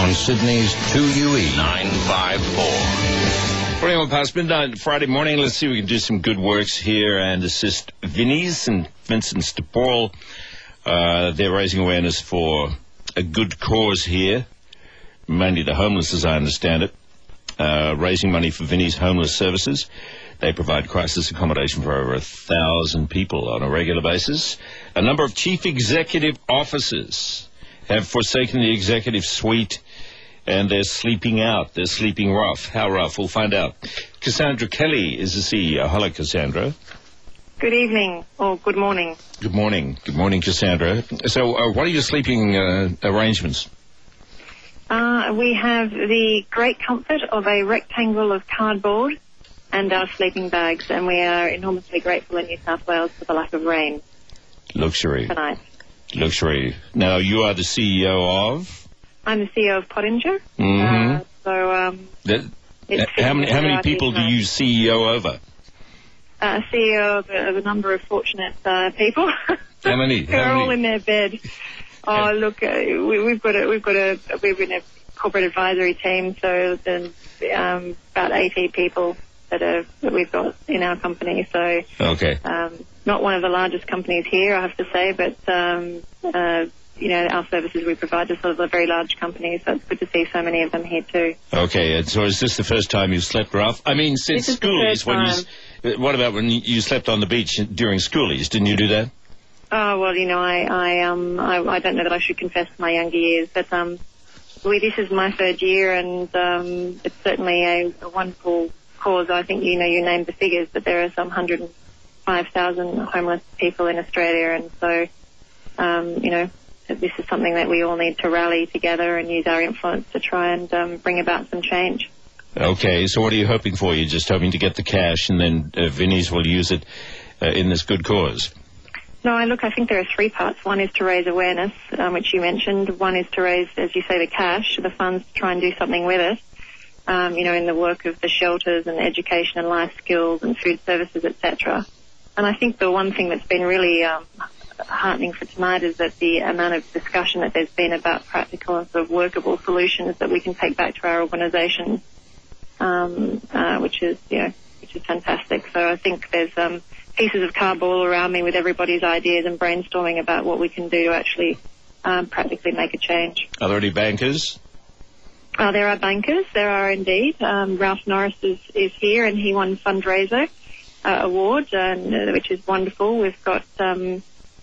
on Sydney's 2UE 954. 21 past midnight Friday morning. Let's see if we can do some good works here and assist Vinnie's and Vincent's de Paul. They're raising awareness for a good cause here, mainly the homeless, as I understand it. Raising money for Vinnie's Homeless Services. They provide crisis accommodation for over 1,000 people on a regular basis. A number of chief executive officers have forsaken the executive suite, and they're sleeping out. They're sleeping rough. How rough? We'll find out. CKelly is the CEO. Hello, Cassandra. Good evening, or good morning. Good morning. Good morning, Cassandra. So what are your sleeping arrangements? We have the great comfort of a rectangle of cardboard and our sleeping bags, and we are enormously grateful in New South Wales for the lack of rain. Luxury. Tonight. Luxury. Now, you are the CEO of? I'm the CEO of Pottinger. Mm-hmm. How many people do you CEO over? CEO of a number of fortunate people. How many? They're all in their bed. Oh, look, we've been a corporate advisory team, so there's about 80 people that we've got in our company. So, okay. Not one of the largest companies here, I have to say, but our services we provide to sort of the very large companies. So it's good to see so many of them here too. Okay, and so is this the first time you've slept rough? I mean, since schoolies, what about when you slept on the beach during schoolies? Didn't you do that? Oh, well, I don't know that I should confess to my younger years, but this is my third year, and it's certainly a wonderful cause. I think you named the figures, but there are some 105,000 homeless people in Australia, and so this is something that we all need to rally together and use our influence to try and bring about some change. Okay, so what are you hoping for? You're just hoping to get the cash, and then Vinnie's will use it in this good cause? No, I think there are three parts. One is to raise awareness, which you mentioned. One is to raise, as you say, the cash, the funds to try and do something with it, in the work of the shelters and education and life skills and food services, etc. And I think the one thing that's been really heartening for tonight is that the amount of discussion that there's been about practical and sort of workable solutions that we can take back to our organisation, which is fantastic. So I think there's pieces of cardboard all around me with everybody's ideas and brainstorming about what we can do to actually practically make a change. Are there any bankers? There are bankers. There are indeed. Ralph Norris is here, and he won fundraiser award, which is wonderful. We've got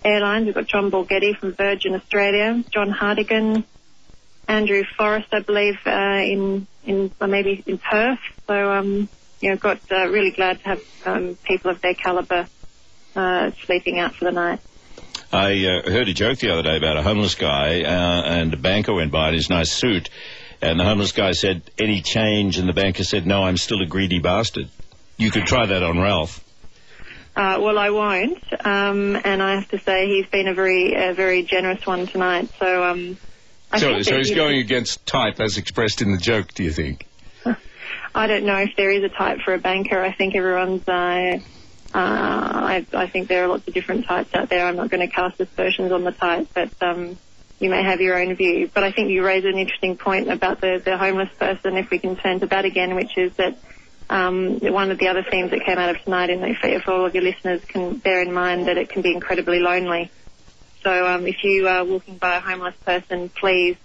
airlines. We've got John Borghetti from Virgin Australia, John Hardigan, Andrew Forrest, I believe, maybe in Perth. So really glad to have people of their calibre sleeping out for the night. I heard a joke the other day about a homeless guy, and a banker went by in his nice suit, and the homeless guy said, "Any change?" And the banker said, "No, I'm still a greedy bastard." You could try that on Ralph. Well, I won't, and I have to say he's been a very generous one tonight. So So he's going against type as expressed in the joke, do you think? I don't know if there is a type for a banker. I think everyone's... I think there are lots of different types out there. I'm not going to cast aspersions on the type, but you may have your own view. But I think you raise an interesting point about the homeless person, if we can turn to that again, which is that one of the other themes that came out of tonight, if all of your listeners can bear in mind that it can be incredibly lonely. So if you are walking by a homeless person, please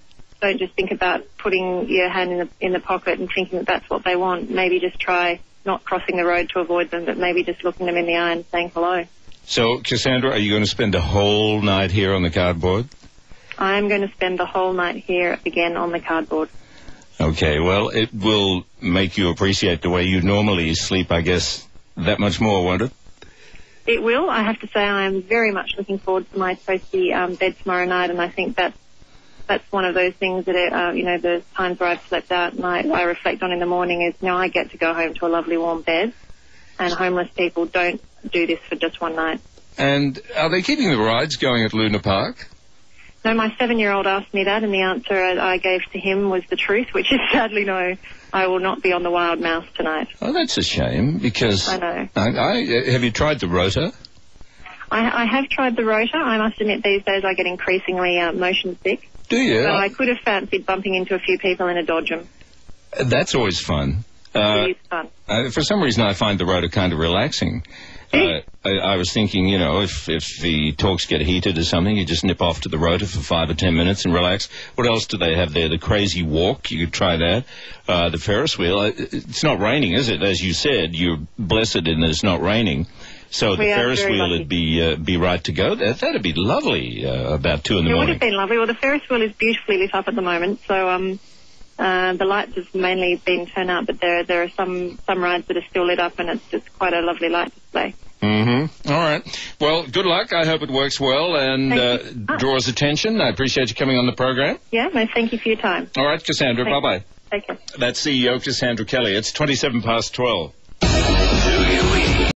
don't just think about putting your hand in the pocket and thinking that that's what they want. Maybe just try not crossing the road to avoid them, but maybe just looking them in the eye and saying hello. So, Cassandra, are you going to spend the whole night here on the cardboard? I'm going to spend the whole night here again on the cardboard. Okay, well, it will make you appreciate the way you normally sleep, I guess, that much more, won't it? It will. I have to say I am very much looking forward to my toasty bed tomorrow night, and I think that's one of those things that, the times where I've slept out and I reflect on in the morning is, I get to go home to a lovely warm bed, and homeless people don't do this for just one night. And are they keeping the rides going at Luna Park? No, my 7-year-old asked me that, and the answer I gave to him was the truth, which is sadly no. I will not be on the Wild Mouse tonight. Oh, that's a shame, because... I know. Have you tried the rotor? I have tried the rotor. I must admit these days I get increasingly motion sick. Do you? But I could have fancied bumping into a few people in a Dodgem. That's always fun. It is fun. For some reason, I find the rotor kind of relaxing. I was thinking, you know, if the talks get heated or something, you just nip off to the rotor for 5 or 10 minutes and relax. What else do they have there? The crazy walk, you could try that. The Ferris wheel, it's not raining, is it? As you said, you're blessed in that it's not raining. So the Ferris wheel would be right to go. That'd be lovely about 2 in the morning. It would have been lovely. Well, the Ferris wheel is beautifully lit up at the moment, so the lights have mainly been turned out, but there are some rides that are still lit up, and it's just quite a lovely light display. Mm-hmm. All right. Well, good luck. I hope it works well and draws attention. I appreciate you coming on the program. Yeah, no, thank you for your time. All right, Cassandra. Thanks. Bye-bye. Take care. That's CEO Cassandra Kelly. It's 12:27.